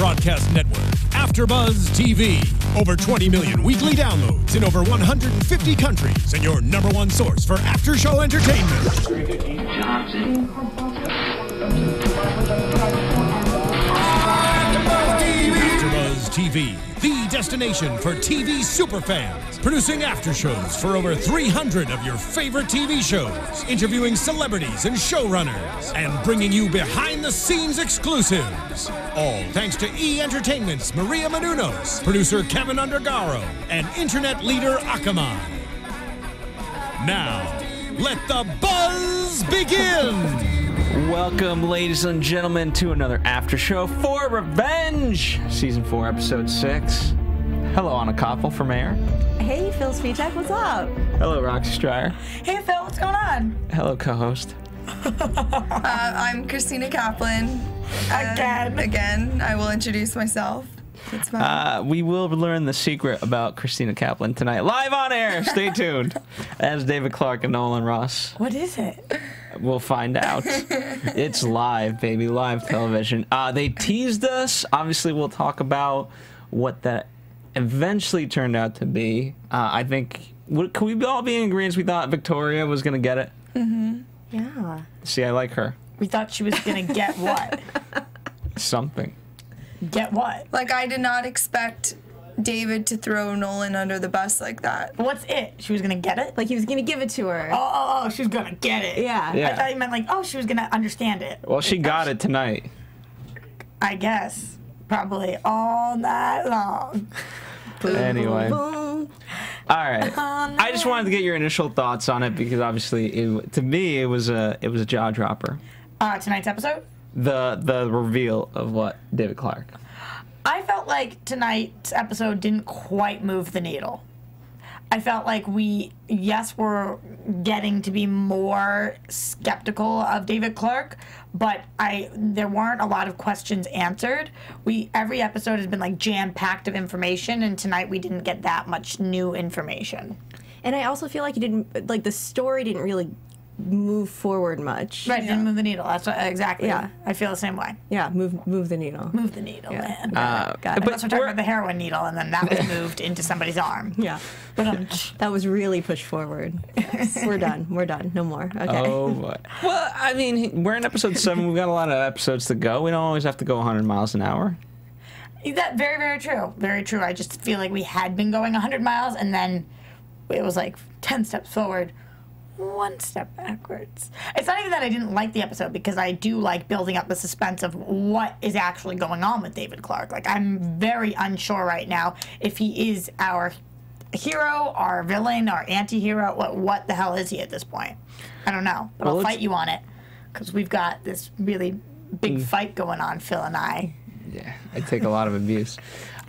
broadcast network, AFTERBUZZ TV. Over 20 million weekly downloads in over 150 countries, and your #1 source for after-show entertainment. AFTERBUZZ TV, the destination for TV superfans, producing after-shows for over 300 of your favorite TV shows, interviewing celebrities and showrunners, and bringing you behind-the-scenes exclusives. All thanks to E! Entertainment's Maria Menounos, producer Kevin Undergaro, and internet leader Akamai. Now, let the buzz begin! Welcome, ladies and gentlemen, to another after show for Revenge, Season 4, Episode 6. Hello, Anna Koppel for Mayor. Hey, Phil Svitek, what's up? Hello, Roxy Striar. Hey, Phil, what's going on? Hello, co-host. I'm Christina Kaplan. Again, I will introduce myself. It's fine. We will learn the secret about Christina Kaplan tonight, live on air. Stay tuned. As David Clark and Nolan Ross. What is it? We'll find out. It's live, baby, live television. They teased us. Obviously, we'll talk about what that eventually turned out to be. I think, can we all be in agreement? We thought Victoria was going to get it. Mm-hmm. Yeah. See, I like her. We thought she was going to get what? Something. Get what? Like, I did not expect David to throw Nolan under the bus like that. What's it? She was going to get it? Like, he was going to give it to her. Oh, she was going to get it. Yeah. Yeah. I thought you meant like, oh, she was going to understand it. Well, she got it tonight. I guess. Probably all night long. Anyway. All right. I just wanted to get your initial thoughts on it because obviously, to me, it was a jaw dropper. Tonight's episode? The reveal of what David Clark. I felt like tonight's episode didn't quite move the needle. I felt like we're getting to be more skeptical of David Clark, but there weren't a lot of questions answered. Every episode has been like jam-packed of information, and tonight we didn't get that much new information. And I also feel like the story didn't really move forward much. Right, didn't move the needle. That's what, exactly. Yeah. I feel the same way. Yeah, move the needle. Move the needle, man. Got it. Unless we're talking about the heroin needle, and then that was moved into somebody's arm. Yeah. But that was really pushed forward. We're done. We're done. No more. Okay. Oh, boy. Well, I mean, we're in episode 7. We've got a lot of episodes to go. We don't always have to go 100 miles an hour. That very, very true. Very true. I just feel like we had been going 100 miles, and then it was like 10 steps forward, 1 step backwards. It's not even that I didn't like the episode, because I do like building up the suspense of what is actually going on with David Clark. Like, I'm very unsure right now if he is our hero, our villain, our anti-hero. What the hell is he at this point? I don't know, but I'll fight you on it, because we've got this really big fight going on, Phil and I. Yeah, I take a lot of abuse.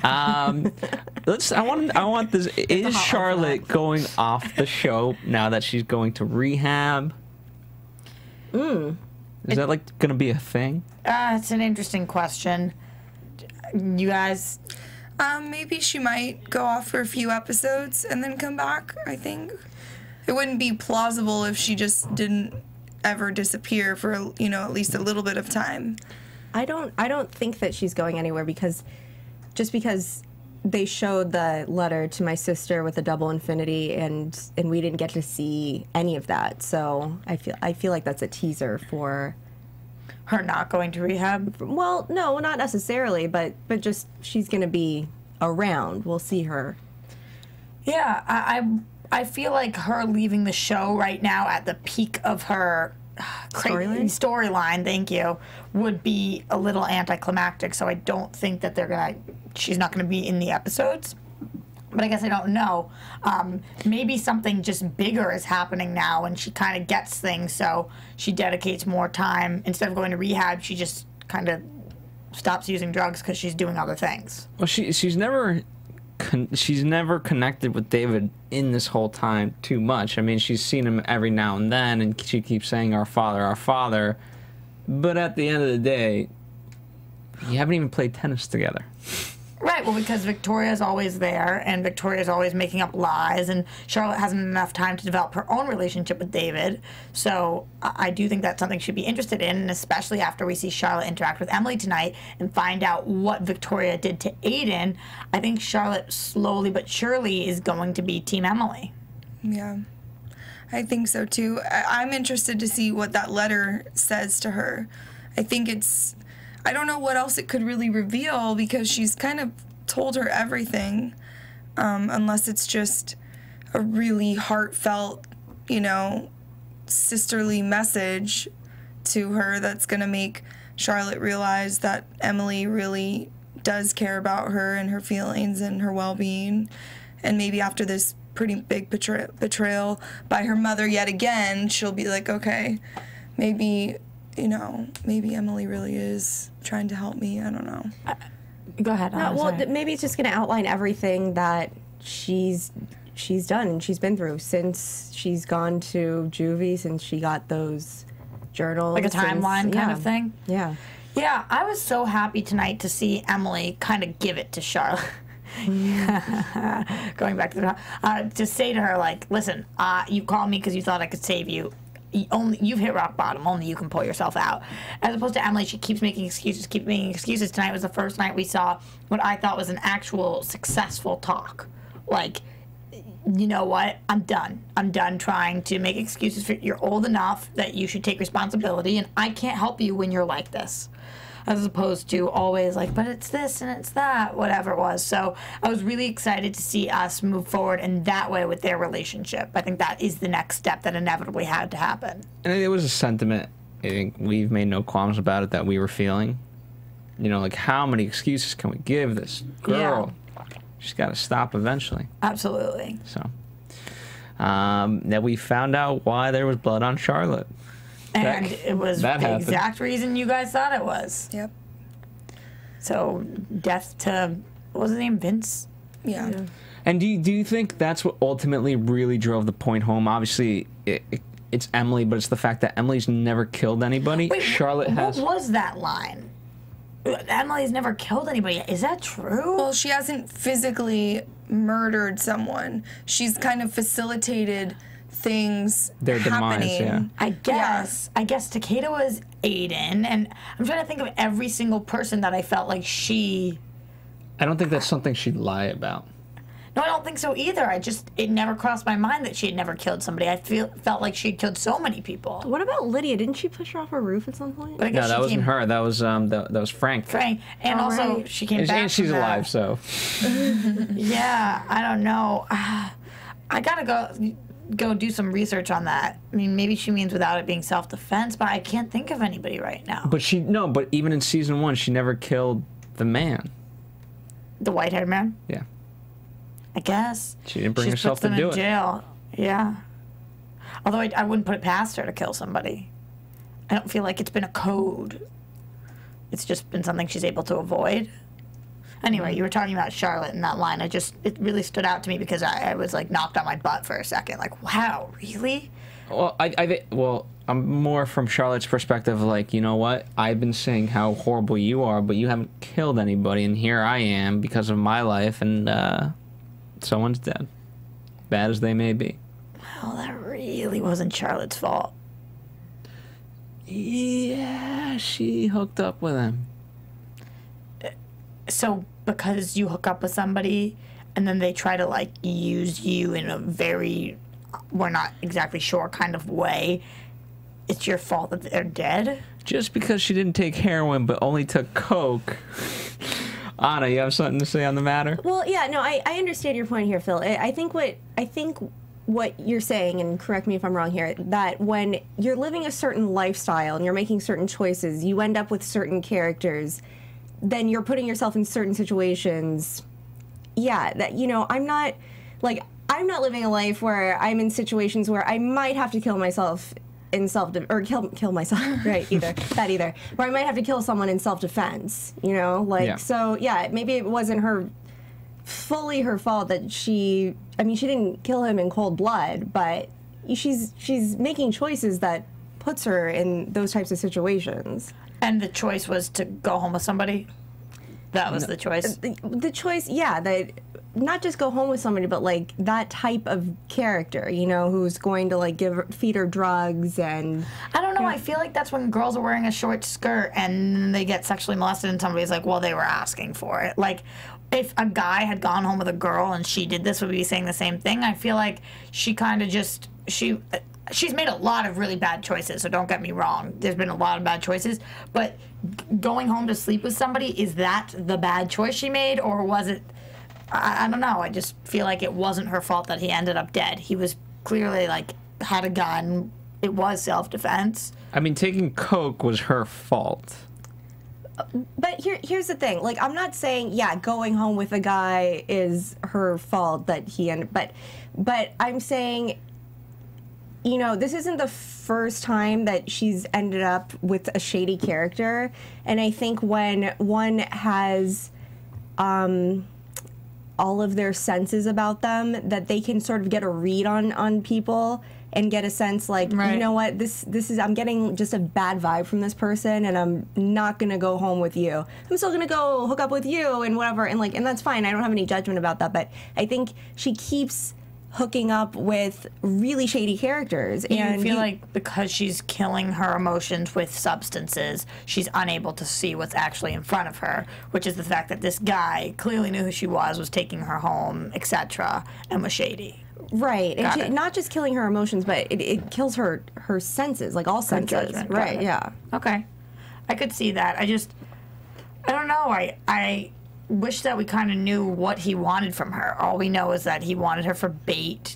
I want this. Is Charlotte going off the show now that she's going to rehab? Is that like going to be a thing? It's an interesting question. You guys? Maybe she might go off for a few episodes and then come back, I think. It wouldn't be plausible if she just didn't ever disappear for, at least a little bit of time. I don't think that she's going anywhere, because they showed the letter to my sister with the double infinity, and we didn't get to see any of that. So I feel like that's a teaser for her not going to rehab. Well, no, not necessarily, but just she's going to be around. We'll see her. Yeah, I feel like her leaving the show right now at the peak of her storyline, thank you, would be a little anticlimactic. So I don't think that she's not going to be in the episodes. But I guess I don't know. Maybe something just bigger is happening now, and she kind of gets things, so she dedicates more time. Instead of going to rehab, she just kind of stops using drugs because she's doing other things. Well, she's never connected with David in this whole time too much. I mean, she's seen him every now and then, and she keeps saying, our father. But at the end of the day, you haven't even played tennis together. Right, well, because Victoria's always there, and Victoria's always making up lies, and Charlotte hasn't enough time to develop her own relationship with David. So I do think that's something she'd be interested in, and especially after we see Charlotte interact with Emily tonight and find out what Victoria did to Aiden. I think Charlotte slowly but surely is going to be Team Emily. Yeah, I think so too. I'm interested to see what that letter says to her. I think I don't know what else it could really reveal because she's kind of told her everything, unless it's just a really heartfelt, sisterly message to her that's going to make Charlotte realize that Emily really does care about her and her feelings and her well-being. And maybe after this pretty big betrayal by her mother yet again, she'll be like, okay, maybe Emily really is trying to help me. I don't know. Go ahead. No, well, maybe it's just going to outline everything that she's done and she's been through since she's gone to juvie, since she got those journals. Like a timeline kind of thing? Yeah. Yeah, I was so happy tonight to see Emily kind of give it to Charlotte. Going back to to say to her, like, listen, you called me because you thought I could save you. You've hit rock bottom. Only you can pull yourself out. As opposed to Emily, she keeps making excuses. Tonight was the first night we saw what I thought was an actual successful talk. Like, you know what? I'm done. I'm done trying to make excuses. You're old enough that you should take responsibility, and I can't help you when you're like this. As opposed to always like, but it's this and it's that, whatever it was. So I was really excited to see us move forward in that way with their relationship. I think that is the next step that inevitably had to happen. And it was a sentiment, I think we've made no qualms about it, that we were feeling. Like, how many excuses can we give this girl? Yeah. She's got to stop eventually. Absolutely. So, that we found out why there was blood on Charlotte. And it was the exact reason you guys thought it was. Yep. So, death to, what was his name, Vince? Yeah. And do you think that's what ultimately really drove the point home? Obviously, it's Emily, but it's the fact that Emily's never killed anybody. Wait, Charlotte has. What was that line? Emily's never killed anybody. Is that true? Well, she hasn't physically murdered someone. She's kind of facilitated things their happening. Demise, yeah. I guess Takeda was Aiden, and I'm trying to think of every single person that I felt like she... I don't think that's something she'd lie about. No, I don't think so either. It never crossed my mind that she had never killed somebody. I felt like she had killed so many people. What about Lydia? Didn't she push her off her roof at some point? But I guess no, that wasn't her. That was Frank. Frank, and also right. she came back. And she's alive, so. Yeah, I don't know. I gotta go do some research on that. I mean, maybe she means without it being self-defense, but I can't think of anybody right now. But even in season 1, she never killed the man. The white-haired man? Yeah. I guess. She didn't bring herself to do it. Puts them in jail. Yeah. Although I wouldn't put it past her to kill somebody. I don't feel like it's been a code. It's just been something she's able to avoid. Anyway, you were talking about Charlotte and that line. It really stood out to me because I was like knocked on my butt for a second. Like, wow, really? Well, I'm more from Charlotte's perspective. Like, you know what? I've been saying how horrible you are, but you haven't killed anybody, and here I am because of my life, and someone's dead, bad as they may be. Well, that really wasn't Charlotte's fault. Yeah, she hooked up with him. So because you hook up with somebody and then they try to like use you in a very, we're not exactly sure kind of way, it's your fault that they're dead? Just because she didn't take heroin but only took coke. Anna, you have something to say on the matter? Well, yeah, no, I understand your point here, Phil. I think what you're saying, and correct me if I'm wrong here, that when you're living a certain lifestyle and you're making certain choices, you end up with certain characters, then you're putting yourself in certain situations. Yeah, that, I'm not living a life where I'm in situations where I might have to kill myself in kill myself, right, either, where I might have to kill someone in self-defense, Yeah. So, yeah, maybe it wasn't fully her fault that she didn't kill him in cold blood, but she's making choices that puts her in those types of situations. And the choice was to go home with somebody? That was the choice. The choice, yeah, that not just go home with somebody, but like that type of character, you know, who's going to like feed her drugs and. I don't know. I feel like that's when girls are wearing a short skirt and they get sexually molested, and somebody's like, "Well, they were asking for it." Like, if a guy had gone home with a girl and she did this, would we be saying the same thing? I feel like she kind of just she's made a lot of really bad choices, so don't get me wrong. There's been a lot of bad choices, but going home to sleep with somebody, is that the bad choice she made, or was it? I don't know. I just feel like it wasn't her fault that he ended up dead. He was clearly, like, had a gun. It was self-defense. I mean, taking coke was her fault. But here's the thing. Like, I'm not saying, yeah, going home with a guy is her fault that he ended, but I'm saying, you know, this isn't the first time that she's ended up with a shady character, and I think when one has all of their senses about them, that they can sort of get a read on people and get a sense like, right. You know what, this is, I'm getting just a bad vibe from this person, and I'm not gonna go home with you. I'm still gonna go hook up with you and whatever, and like, and that's fine. I don't have any judgment about that, but I think she keeps hooking up with really shady characters. And you feel like because she's killing her emotions with substances, she's unable to see what's actually in front of her, which is the fact that this guy clearly knew who she was taking her home, etc., and was shady. Right, and Got it. not just killing her emotions, but it kills her senses, like all senses. judgment, got Right, it. yeah. Okay. I could see that. I don't know. I wish that we kind of knew what he wanted from her. All we know is that he wanted her for bait.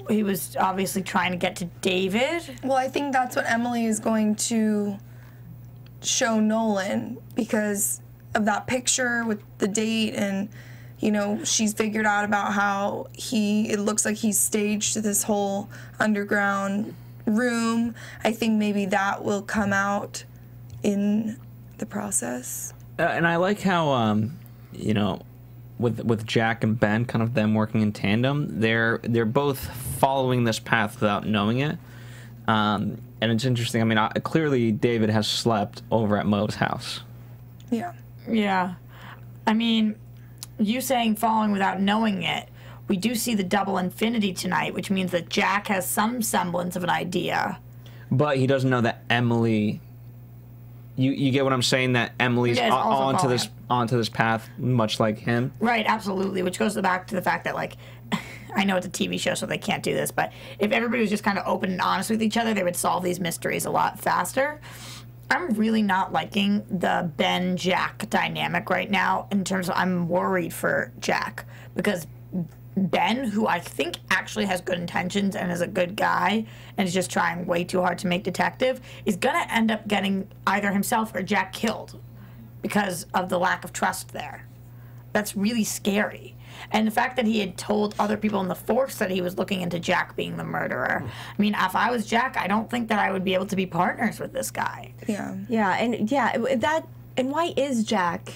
He was obviously trying to get to David. Well, I think that's what Emily is going to show Nolan, because of that picture with the date, and you know, she's figured out about how it looks like he's staged this whole underground room. I think maybe that will come out in the process. And I like how, you know, with Jack and Ben, kind of them working in tandem, they're both following this path without knowing it. And it's interesting. I mean, clearly David has slept over at Mo's house. Yeah. Yeah. I mean, you saying following without knowing it, we do see the double infinity tonight, which means that Jack has some semblance of an idea. But he doesn't know that Emily... You get what I'm saying? That Emily's Yeah, it's also onto this path, much like him. Right, absolutely. Which goes back to the fact that, like, I know it's a TV show, so they can't do this, but if everybody was just kind of open and honest with each other, they would solve these mysteries a lot faster. I'm really not liking the Ben-Jack dynamic right now in terms of I'm worried for Jack, because Ben, who I think actually has good intentions and is a good guy and is just trying way too hard to make detective, is going to end up getting either himself or Jack killed because of the lack of trust there. That's really scary. And the fact that he had told other people in the force that he was looking into Jack being the murderer. I mean, if I was Jack, I don't think that I would be able to be partners with this guy. Yeah. Yeah, and why is Jack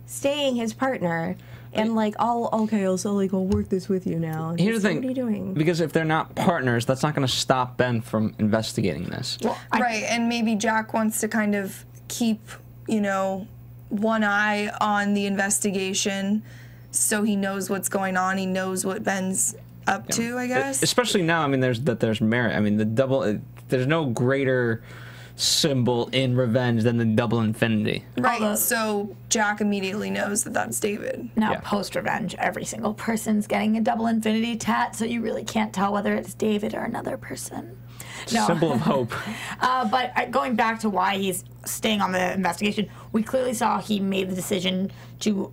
staying his partner? And like, I'll work this with you now. And Here's the thing. What are you doing? Because if they're not partners, that's not going to stop Ben from investigating this. Well, Right, and maybe Jack wants to kind of keep, you know, one eye on the investigation so he knows what's going on. He knows what Ben's up to, I guess. Especially now, I mean, there's merit. I mean, there's no greater symbol in Revenge than the double infinity. Right, so Jack immediately knows that that's David. Now, Yeah. post-Revenge, every single person's getting a double infinity tat, so you really can't tell whether it's David or another person. No. Symbol of hope. But going back to why he's staying on the investigation, we clearly saw he made the decision to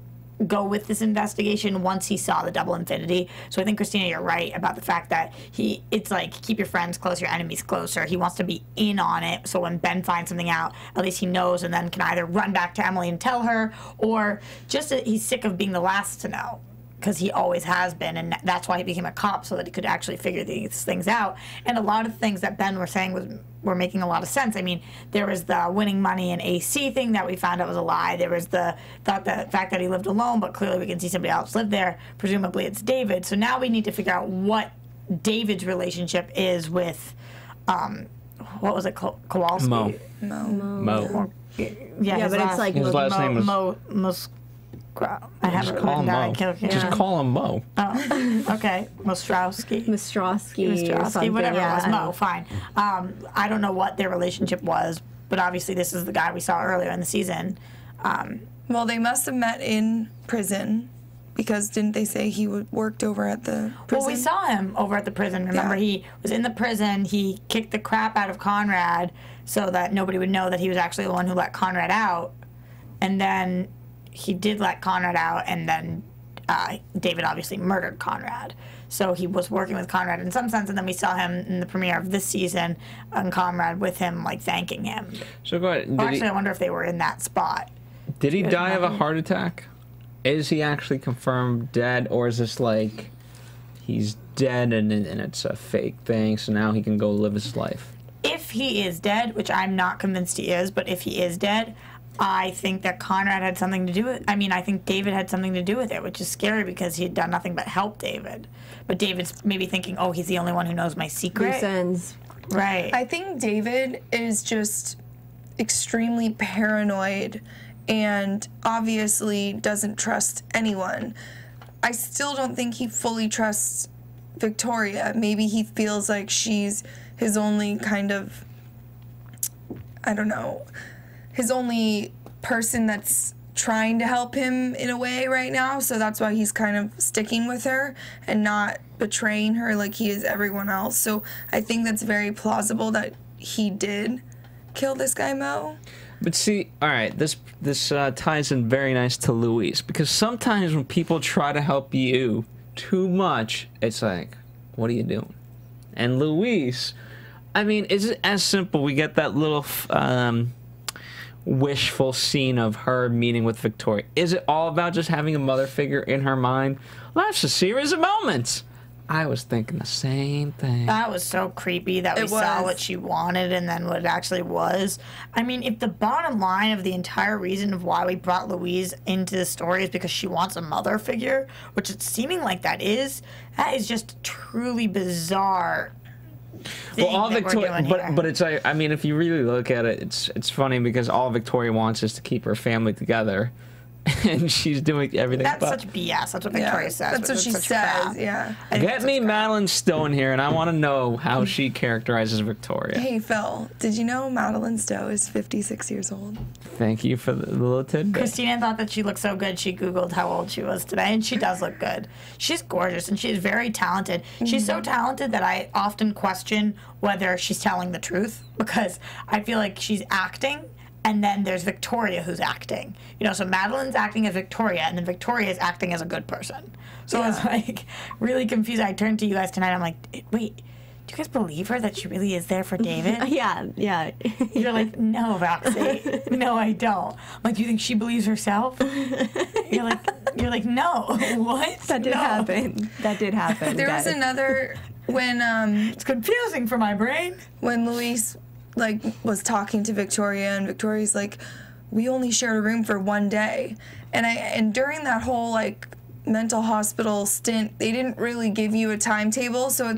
go with this investigation once he saw the double infinity. So I think, Christina, you're right about the fact that it's like, keep your friends close, your enemies closer. He wants to be in on it, so when Ben finds something out, at least he knows and then can either run back to Emily and tell her, or just that he's sick of being the last to know, because he always has been, and that's why he became a cop, so that he could actually figure these things out. And a lot of things that Ben was saying were making a lot of sense. I mean, there was the winning money in AC thing that we found out was a lie. There was the fact that he lived alone, but clearly we can see somebody else lived there. Presumably it's David. So now we need to figure out what David's relationship is with, what was it, Kowalski? Mo. No. Mo. Yeah, but it's like His last name was I have Just it call written him down. Mo. Kill King. Just call him Mo. Oh, okay. Mostrowski. Mostrowski or something. Whatever yeah. it was. Mo, fine. I don't know what their relationship was, but obviously this is the guy we saw earlier in the season. Well, they must have met in prison because didn't they say he worked over at the prison? Well, we saw him over at the prison. Remember, he was in the prison. He kicked the crap out of Conrad so that nobody would know that he was actually the one who let Conrad out. And then he did let Conrad out, and then David obviously murdered Conrad. So he was working with Conrad in some sense, and then we saw him in the premiere of this season on Conrad with him, like, thanking him. So go ahead. Well, actually, I wonder if they were in that spot. Did he die of a heart attack? Is he actually confirmed dead, or is this like he's dead and it's a fake thing, so now he can go live his life? If he is dead, which I'm not convinced he is, but if he is dead, I think that Conrad had something to do with it. I mean, I think David had something to do with it, which is scary because he had done nothing but help David. But David's maybe thinking, oh, he's the only one who knows my secret. Loose ends. Right. I think David is just extremely paranoid and obviously doesn't trust anyone. I still don't think he fully trusts Victoria. Maybe he feels like she's his only kind of, I don't know, his only person that's trying to help him in a way right now, so that's why he's kind of sticking with her and not betraying her like he is everyone else. So I think that's very plausible that he did kill this guy Mo. But see, all right, this ties in very nice to Luis, because sometimes when people try to help you too much, it's like, what are you doing? And Luis, I mean, is it as simple? We get that little wishful scene of her meeting with Victoria. Is it all about just having a mother figure in her mind? Life's a series of moments. I was thinking the same thing. That was so creepy that we saw what she wanted and then what it actually was. I mean, if the bottom line of the entire reason of why we brought Louise into the story is because she wants a mother figure, which it's seeming like that is just truly bizarre. Well, all Victoria, but it's like, I mean, if you really look at it, it's funny because all Victoria wants is to keep her family together, and she's doing everything. That's such BS. That's what Victoria says. That's what she says. Crap. Yeah. Get me Madeline Stowe in here, and I want to know how she characterizes Victoria. Hey Phil, did you know Madeline Stowe is 56 years old? Thank you for the little tidbit. Christina thought that she looked so good, she Googled how old she was today, and she does look good. She's gorgeous, and she's very talented. She's so talented that I often question whether she's telling the truth, because I feel like she's acting, and then there's Victoria who's acting. You know, so Madeline's acting as Victoria, and then Victoria is acting as a good person. So it's like really confusing. I turned to you guys tonight, I'm like, wait, do you guys believe her that she really is there for David? Yeah. You're like, no, Roxy. No, I don't. I'm like, do you think she believes herself? You're like, no. What? That did happen. That did happen. There was another when it's confusing for my brain. When Luis was talking to Victoria, and Victoria's like, we only shared a room for one day, and during that whole mental hospital stint, they didn't really give you a timetable. So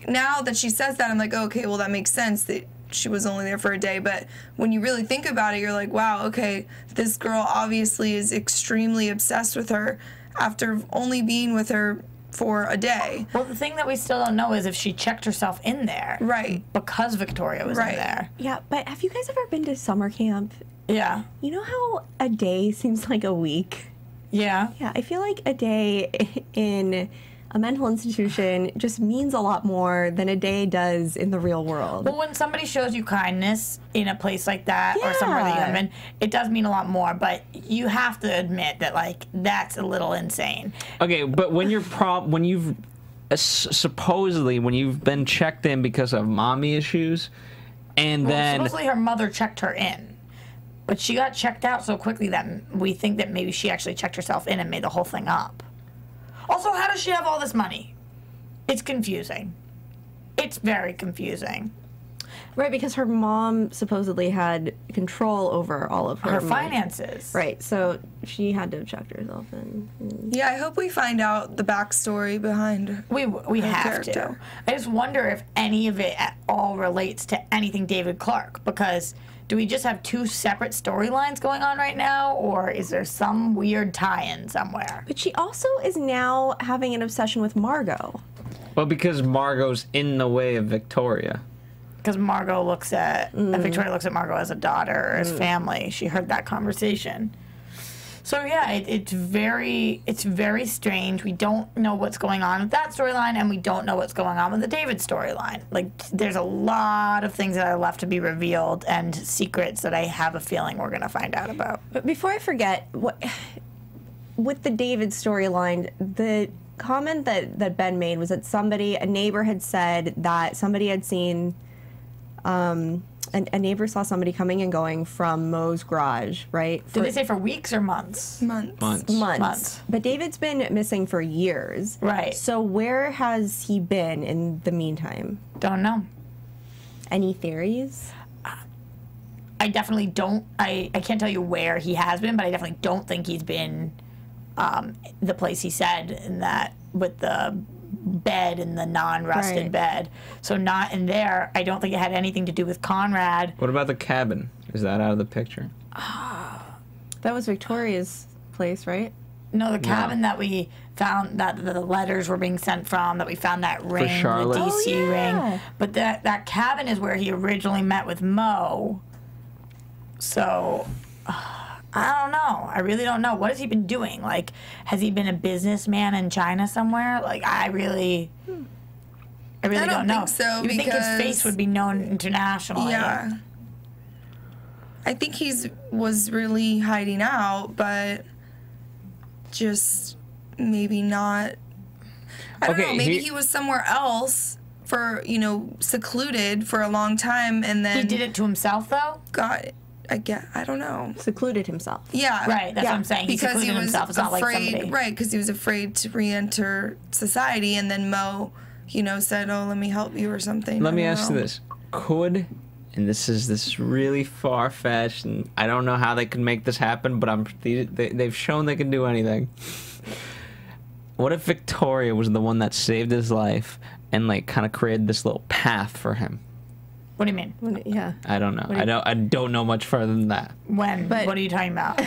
now that she says that, I'm like, okay, well that makes sense that she was only there for a day. But when you really think about it, you're like, wow, okay, this girl obviously is extremely obsessed with her after only being with her for a day. Well, the thing that we still don't know is if she checked herself in there. Right. Because Victoria was in there. Yeah, but have you guys ever been to summer camp? Yeah. You know how a day seems like a week? Yeah. Yeah, I feel like a day in a mental institution just means a lot more than a day does in the real world. Well, when somebody shows you kindness in a place like that or somewhere that you haven't been, it does mean a lot more, but you have to admit that, that's a little insane. Okay, but when you've supposedly, when you've been checked in because of mommy issues, and then... supposedly her mother checked her in, but she got checked out so quickly that we think that maybe she actually checked herself in and made the whole thing up. Also, how does she have all this money? It's confusing. It's very confusing. Right, because her mom supposedly had control over all of her money. finances. Right, so she had to have checked herself in. Yeah, I hope we find out the backstory behind her. We have character. to. I just wonder if any of it at all relates to anything David Clark, because do we just have two separate storylines going on right now, or is there some weird tie-in somewhere? But she also is now having an obsession with Margot. Well, because Margot's in the way of Victoria. Because Margot looks at Victoria looks at Margot as a daughter or as family. She heard that conversation. So yeah, it's very strange. We don't know what's going on with that storyline, and we don't know what's going on with the David storyline. Like, there's a lot of things that are left to be revealed and secrets that I have a feeling we're gonna find out about. But before I forget, with the David storyline, the comment that Ben made was that a neighbor had said that somebody had seen, a neighbor saw somebody coming and going from Mo's garage, right? Did they say for weeks or months? Months. But David's been missing for years. Right. So where has he been in the meantime? Don't know. Any theories? I definitely don't. I can't tell you where he has been, but I definitely don't think he's been the place he said in that with the bed and the non-rusted bed. So not in there. I don't think it had anything to do with Conrad. What about the cabin? Is that out of the picture? That was Victoria's place, right? No, the cabin that we found, that the letters were being sent from, that we found that ring, the Charlotte. DC ring. But that cabin is where he originally met with Mo. So, I don't know. I really don't know. What has he been doing? Like, has he been a businessman in China somewhere? Like, I really don't know. Think so, you would think his face would be known internationally. Yeah. I think was really hiding out, but just maybe not. I don't know. Maybe he was somewhere else for, secluded for a long time, and then he did it to himself, though. I don't know. Secluded himself. Yeah. Right, that's what I'm saying. Because he was himself. It's not like somebody. Right, because he was afraid to re-enter society, and then Mo, said, "Oh, let me help you" or something. Let me ask you this: could, and this is really far-fetched, and I don't know how they could make this happen, but they've shown they can do anything. What if Victoria was the one that saved his life and kind of created this little path for him? What do you mean? Yeah. I don't know. I don't know much further than that. What are you talking about?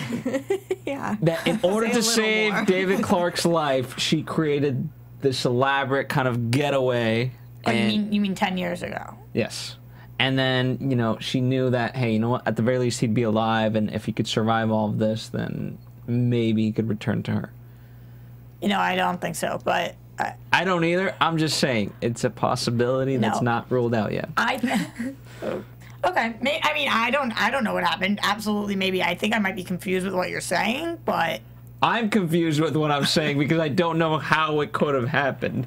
Yeah. That in order to save David Clark's life, she created this elaborate kind of getaway. Oh, you mean 10 years ago? Yes. And then, she knew that, hey, you know what? At the very least, he'd be alive, and if he could survive all of this, then maybe he could return to her. I don't think so, but... I don't either. I'm just saying it's a possibility that's not ruled out yet. Okay. I don't know what happened. Absolutely, maybe. I think I might be confused with what you're saying, but I'm confused with what I'm saying because I don't know how it could have happened.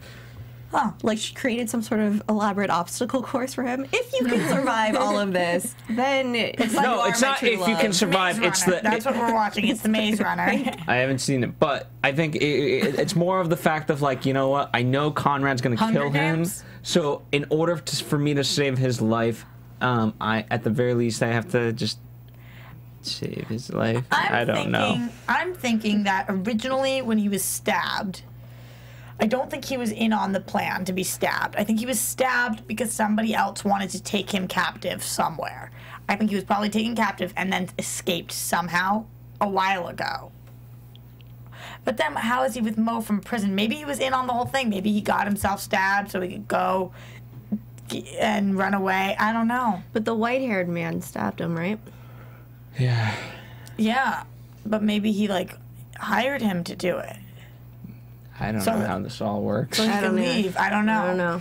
Huh. Like she created some sort of elaborate obstacle course for him. If you can survive all of this, then it's no, it's not if you can survive. It's that's what we're watching. It's the Maze Runner. I haven't seen it, but I think it's more of the fact of you know what? I know Conrad's gonna kill him, so in order for me to save his life, at the very least I have to just save his life. I don't know. I'm thinking that originally when he was stabbed, I don't think he was in on the plan to be stabbed. I think he was stabbed because somebody else wanted to take him captive somewhere. I think he was probably taken captive and then escaped somehow a while ago. But then how is he with Mo from prison? Maybe he was in on the whole thing. Maybe he got himself stabbed so he could go and run away. I don't know. But the white-haired man stabbed him, right? Yeah. Yeah, but maybe he hired him to do it. I don't know how this all works. So he can leave. I don't know.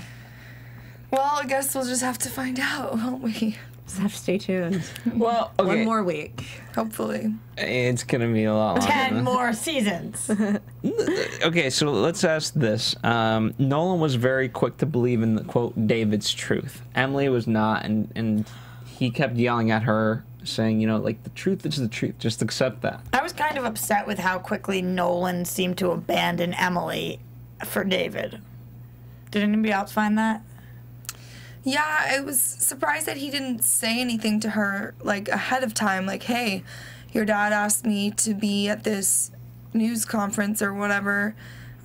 Well, I guess we'll just have to find out, won't we? Just have to stay tuned. Well, okay. One more week. Hopefully. It's going to be a lot longer. 10 more seasons. Okay, so let's ask this. Nolan was very quick to believe in the, quote, David's truth. Emily was not, and he kept yelling at her, saying, the truth is the truth. Just accept that. I was kind of upset with how quickly Nolan seemed to abandon Emily for David. Did anybody else find that? Yeah, I was surprised that he didn't say anything to her, ahead of time. Hey, your dad asked me to be at this news conference or whatever,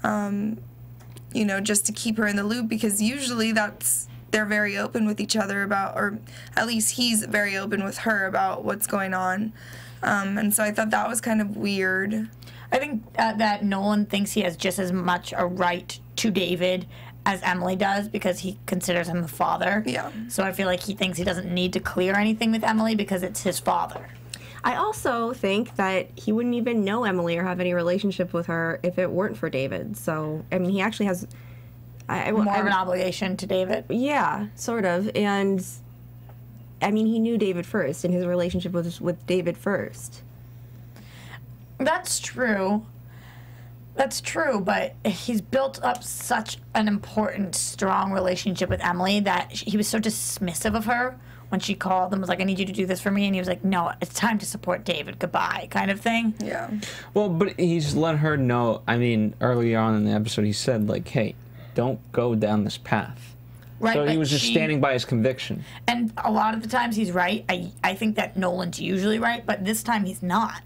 just to keep her in the loop, because usually that's they're very open with each other about, or at least he's very open with her about what's going on. And so I thought that was kind of weird. I think that Nolan thinks he has just as much a right to David as Emily does because he considers him the father. Yeah. So I feel like he thinks he doesn't need to clear anything with Emily because it's his father. I also think that he wouldn't even know Emily or have any relationship with her if it weren't for David. So, I mean, he actually has... More of an obligation to David. Yeah, sort of. And, I mean, he knew David first, and his relationship was with David first. That's true. That's true, but he's built up such an important, strong relationship with Emily that he was so dismissive of her when she called and was like, I need you to do this for me. And he was like, no, it's time to support David. Goodbye, kind of thing. Yeah. Well, but he's let her know, I mean, earlier on in the episode, he said, like, hey, don't go down this path. Right, so he but was just standing by his conviction. And a lot of the times he's right. I think that Nolan's usually right, but this time he's not.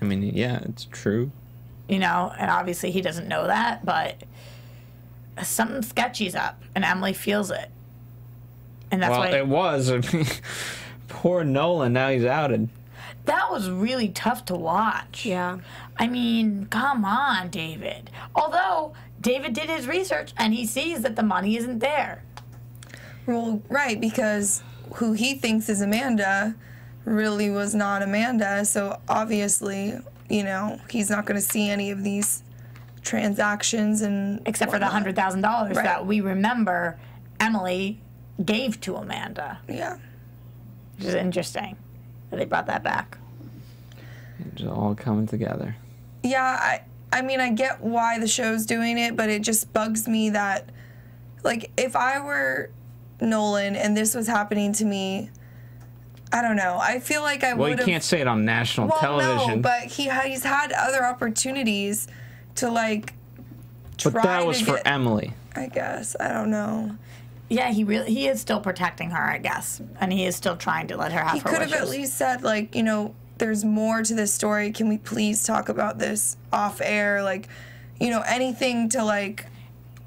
I mean, yeah, it's true. You know, and obviously he doesn't know that, but something sketchy's up, and Emily feels it. And that's well, why it was. I mean, poor Nolan, now he's outed. that was really tough to watch. Yeah. I mean, come on, David. Although David did his research and he sees that the money isn't there. Well, right, because who he thinks is Amanda really was not Amanda, so obviously, you know, he's not going to see any of these transactions and Except for the $100,000 Right. that we remember Emily gave to Amanda. Yeah. Which is interesting that they brought that back. It's all coming together. Yeah, I mean, I get why the show's doing it, but it just bugs me that, like, if I were Nolan and this was happening to me, I don't know. I feel like I would have... Well, you can't say it on national well, television. no, but he's had other opportunities to, like, try But that was to for get, Emily. I guess. I don't know. Yeah, he is still protecting her, I guess. And he is still trying to let her have He her could wishes. have at least said, like, you know, there's more to this story. Can we please talk about this off air? Like, you know, anything to, like...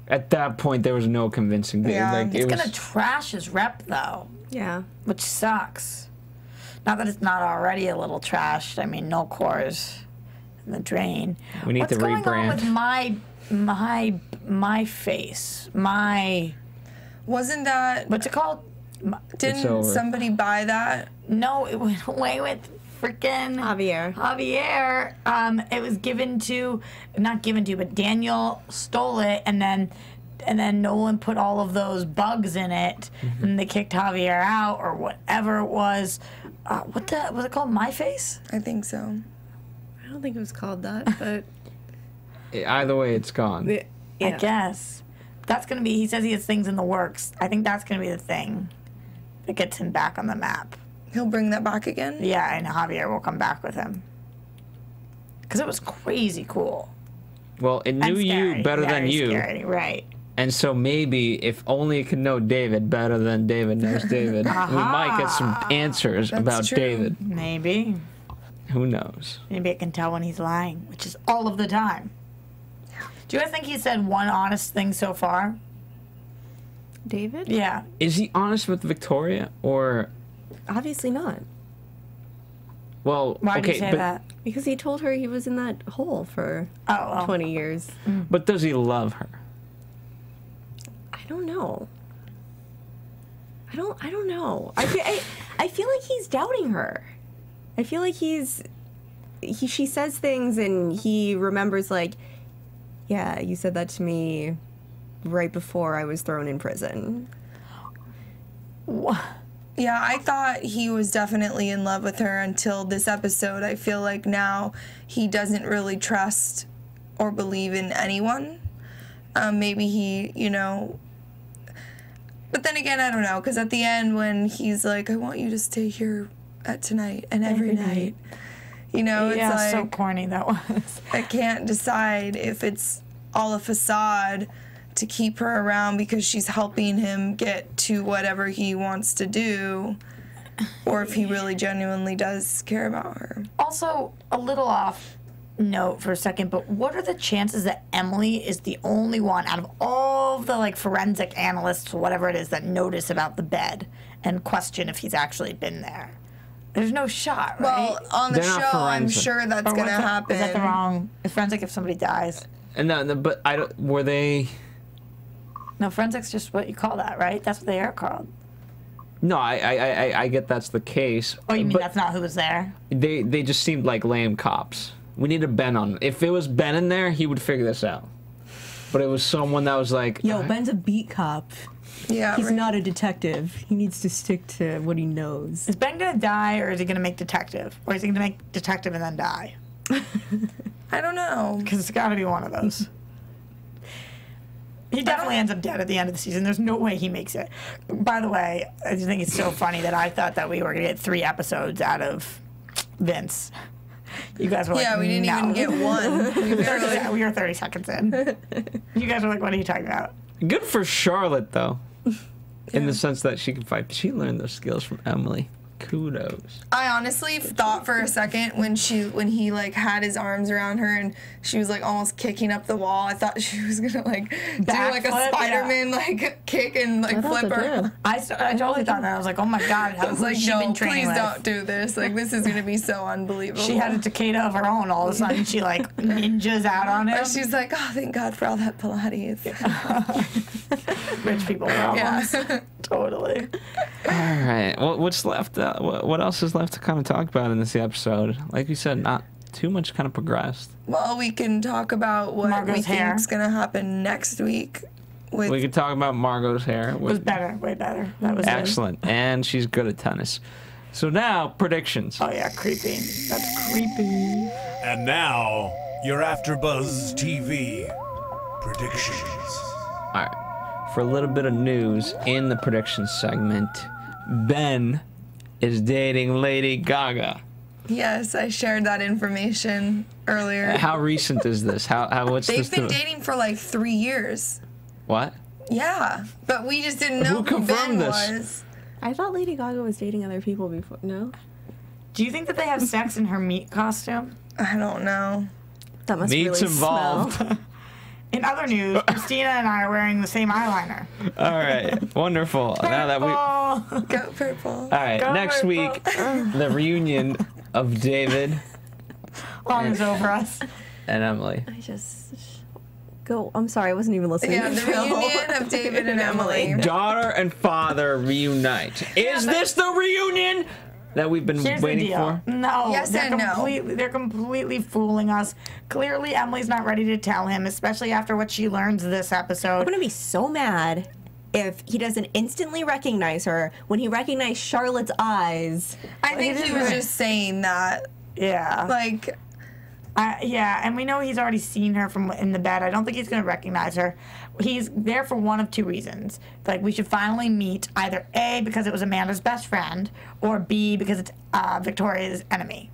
At that point, there was no convincing David. Yeah. Like, It's it was, going to trash his rep, though, Yeah. which sucks. Not that it's not already a little trashed. I mean, no cores in the drain. We need What's to going on rebrand. with my face? Wasn't that... What's it called? Didn't over. somebody buy that? No, it went away with freaking Javier. It was not given to, but Daniel stole it, and then Nolan put all of those bugs in it, and they kicked Javier out or whatever it was. Was it called? My Face? I think so. I don't think it was called that, but... Either way, it's gone. Yeah. I guess. That's gonna be. He says he has things in the works. I think that's gonna be the thing that gets him back on the map. He'll bring that back again? Yeah, and Javier will come back with him. Because it was crazy cool. Well, it And knew scary. you better than Very you. Scary. Right. And so maybe if only it could know David better than David knows David, we might get some answers about true. David. Maybe. Who knows? Maybe I can tell when he's lying, which is all of the time. Do you guys think he said one honest thing so far? David? Yeah. Is he honest with Victoria or... Obviously not. Well, Why okay, did you say but, that? Because he told her he was in that hole for Oh. 20 years. but does he love her? I don't know. I don't know. I feel like he's doubting her. I feel like she says things and he remembers, like, yeah, you said that to me right before I was thrown in prison. Yeah, I thought he was definitely in love with her until this episode. I feel like now he doesn't really trust or believe in anyone. Maybe he, you know... But then again, I don't know, because at the end when he's like, I want you to stay here at tonight and every night. You know, it's Yeah, like... so corny that was. I can't decide if it's all a facade to keep her around because she's helping him get to whatever he wants to do, or if he really genuinely does care about her. Also, a little off note for a second, but what are the chances that Emily is the only one out of all of the like forensic analysts or whatever it is that notice about the bed and question if he's actually been there? There's no shot, right? Well, on the They're not show, I'm forensic. sure that's gonna happen. Is that the wrong? Is forensic if somebody dies? No, but I don't. Were they? No, forensic's just what you call that, right? That's what they are called. No, I get that's the case. Oh, you mean but that's not who was there? They just seemed like lame cops. We needed Ben on. If it was Ben in there, he would figure this out. But it was someone that was like, Yo, Ben's a beat cop. Yeah, He's right. not a detective. He needs to stick to what he knows. Is Ben gonna die, or is he gonna make detective, or is he gonna make detective and then die? I don't know. Because it's got to be one of those. He definitely ends up dead at the end of the season. There's no way he makes it. By the way, I just think it's so funny that I thought that we were gonna get 3 episodes out of Vince. You guys were like, Yeah, we didn't no. even get one. We were 30 seconds in. You guys were like, what are you talking about? good for Charlotte though, in the sense that she can fight. She learned those skills from Emily. Kudos. I honestly thought for a second when he like had his arms around her and she was like almost kicking up the wall. I thought she was gonna like do like a Backflip? Spider-Man like kick and like thought flip so, her. too. I totally thought that. I was like, oh my God, I how was who's like, she no, been training please with? don't do this. Like this is gonna be so unbelievable. She had a Takeda of her own. All of a sudden, she like ninjas out on him. Or she's like, oh, thank God for all that Pilates. Rich people problems. Yeah. Totally. All right. What's left? What else is left to kind of talk about in this episode? Like we said, not too much kind of progressed. Well, we can talk about what Margot's we hair. think's gonna happen next week. With We could talk about Margot's hair. It was better, way better. That was good. Excellent. And she's good at tennis. So now, predictions. Oh yeah, creepy. That's creepy. And now, your AfterBuzz TV predictions. All right. For a little bit of news in the predictions segment, Ben is dating Lady Gaga. yes, I shared that information earlier. How recent is this? How what's They've this? been dating for like 3 years. What? Yeah, but we just didn't know Who who confirmed Ben this? was. I thought Lady Gaga was dating other people before. No? Do you think that they have sex in her meat costume? I don't know. That must Meat's really involved. smell. In other news, Christina and I are wearing the same eyeliner. All right. Wonderful. Now that we. All Oh, Go purple. right. Go Next purple. week, the reunion of David long is over us. and Emily. I just go. I'm sorry, I wasn't even listening. Yeah, to the Phil. reunion of David and Emily. Daughter and father reunite. Is this the reunion that we've been Here's the waiting deal. for? No, Yes and no. They're completely fooling us. Clearly, Emily's not ready to tell him, especially after what she learns this I'm episode. gonna be so mad if he doesn't instantly recognize her when he recognized Charlotte's eyes. I think he was just saying that. Yeah. Like, Yeah, and we know he's already seen her from in the bed. I don't think he's going to recognize her. He's there for one of 2 reasons. Like, we should finally meet either A, because it was Amanda's best friend, or B, because it's Victoria's enemy.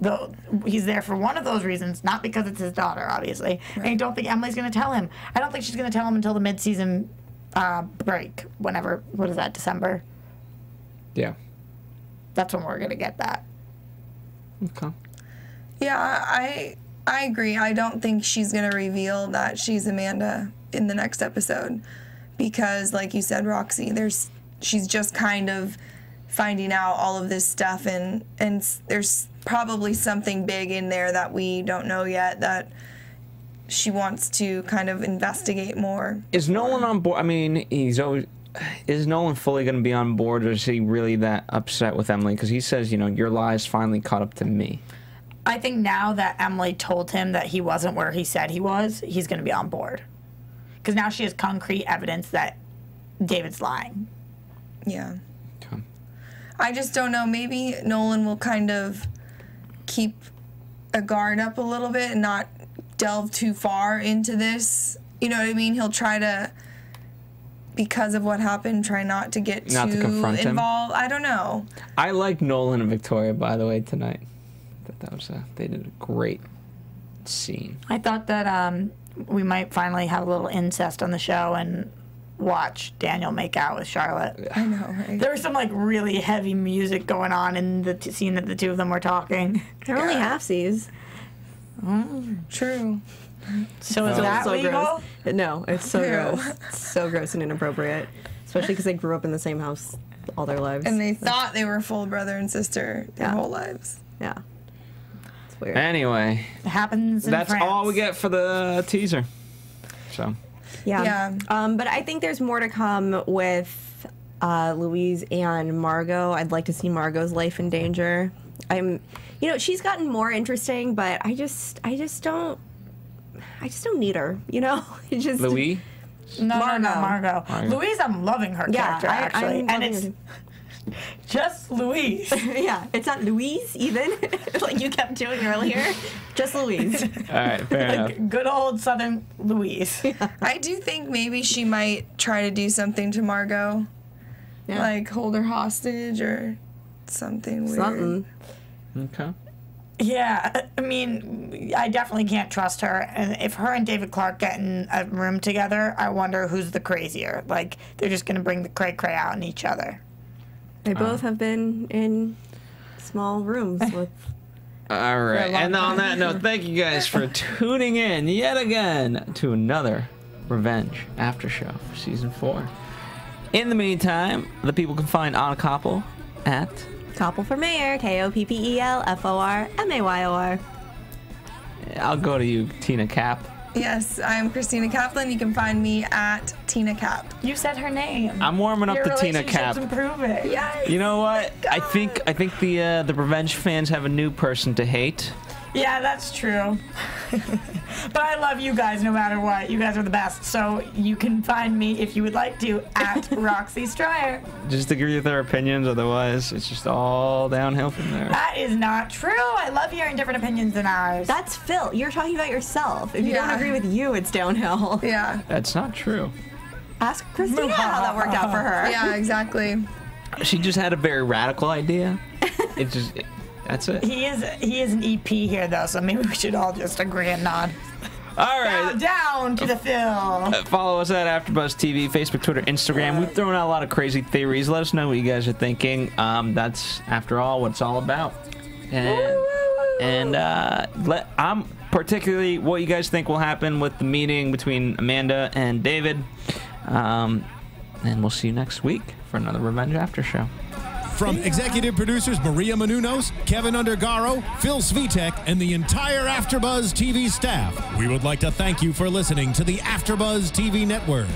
Though he's there for one of those reasons, not because it's his daughter, obviously. And I don't think Emily's going to tell him. I don't think she's going to tell him until the mid-season break, whenever, what is that, December? Yeah. That's when we're going to get that. Okay. yeah, I agree. I don't think she's gonna reveal that she's Amanda in the next episode because, like you said, Roxy, she's just kind of finding out all of this stuff, and there's probably something big in there that we don't know yet that she wants to kind of investigate more. Is Nolan on board? I mean, is Nolan fully going to be on board, or is he really that upset with Emily? Because he says, your lies finally caught up to me. I think now that Emily told him that he wasn't where he said he was, he's going to be on board. Because now she has concrete evidence that David's lying. Yeah. Okay. I just don't know. Maybe Nolan will kind of keep a guard up a little bit and not delve too far into this. You know what I mean? He'll try to, because of what happened, try not to get Not to too confront him? involved. I don't know. I like Nolan and Victoria, by the way, tonight. That was they did a great scene. I thought that we might finally have a little incest on the show and watch Daniel make out with Charlotte. I know, right? There was some like really heavy music going on in the scene that the two of them were talking. They're only halfsies. True. So is that legal? gross. No, it's so Ew. gross. It's so gross and inappropriate. Especially because they grew up in the same house all their lives. And they thought they were full brother and sister their whole lives. Yeah. It's weird. Anyway, It happens in that's France. all we get for the teaser. So, Yeah. Yeah. But I think there's more to come with Louise and Margot. I'd like to see Margot's life in danger. She's gotten more interesting, but I just don't need her. It just Louis? No, Margot. Margot. Louise, I'm loving her character, actually. I'm And loving it's her. just Louise. Yeah, it's not Louise even, like you kept doing earlier. Just Louise. All right, fair enough. Good old Southern Louise. I do think maybe she might try to do something to Margot. Yeah. Like hold her hostage or something weird. Something. Okay. Yeah, I mean, I definitely can't trust her. And if her and David Clark get in a room together, I wonder who's the crazier. Like, they're just going to bring the cray-cray out in each other. They both have been in small rooms with. All right. long And on that note, thank you guys for tuning in yet again to another Revenge After Show for Season 4. In the meantime, the people can find Anna Koppel at... Koppel for Mayor, KOPPEL FORMAYOR. I'll go to you, Tina Cap. Yes, I'm Christina Kaplan. You can find me at Tina Cap. You said her name. I'm warming up Your the Tina Cap. relationship's improving. Yes. You know what? I think the Revenge fans have a new person to hate. Yeah, that's true. But I love you guys no matter what. You guys are the best. So you can find me, if you would like to, at Roxy Striar. Just agree with their opinions, otherwise it's just all downhill from there. That is not true. I love hearing different opinions than ours. That's Phil. You're talking about yourself. If you don't Yeah. agree with you, it's downhill. Yeah. That's not true. Ask Christina how that worked out for her. Yeah, exactly. She just had a very radical idea. That's it. He is an EP here, though, so maybe we should all just agree and nod. All right. Down to the Phil. Follow us at AfterBuzz TV, Facebook, Twitter, Instagram. We've thrown out a lot of crazy theories. Let us know what you guys are thinking. That's, after all, what it's all about. And I'm particularly what you guys think will happen with the meeting between Amanda and David. And we'll see you next week for another Revenge After Show. From executive producers Maria Menounos, Kevin Undergaro, Phil Svitek, and the entire AfterBuzz TV staff, we would like to thank you for listening to the AfterBuzz TV network.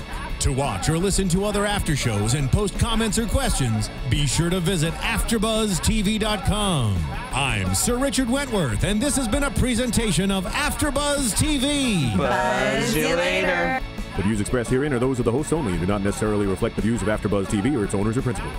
To watch or listen to other after shows and post comments or questions, be sure to visit AfterBuzzTV.com. I'm Sir Richard Wentworth, and this has been a presentation of AfterBuzz TV. Buzz you later. The views expressed herein are those of the hosts only and do not necessarily reflect the views of AfterBuzz TV or its owners or principals.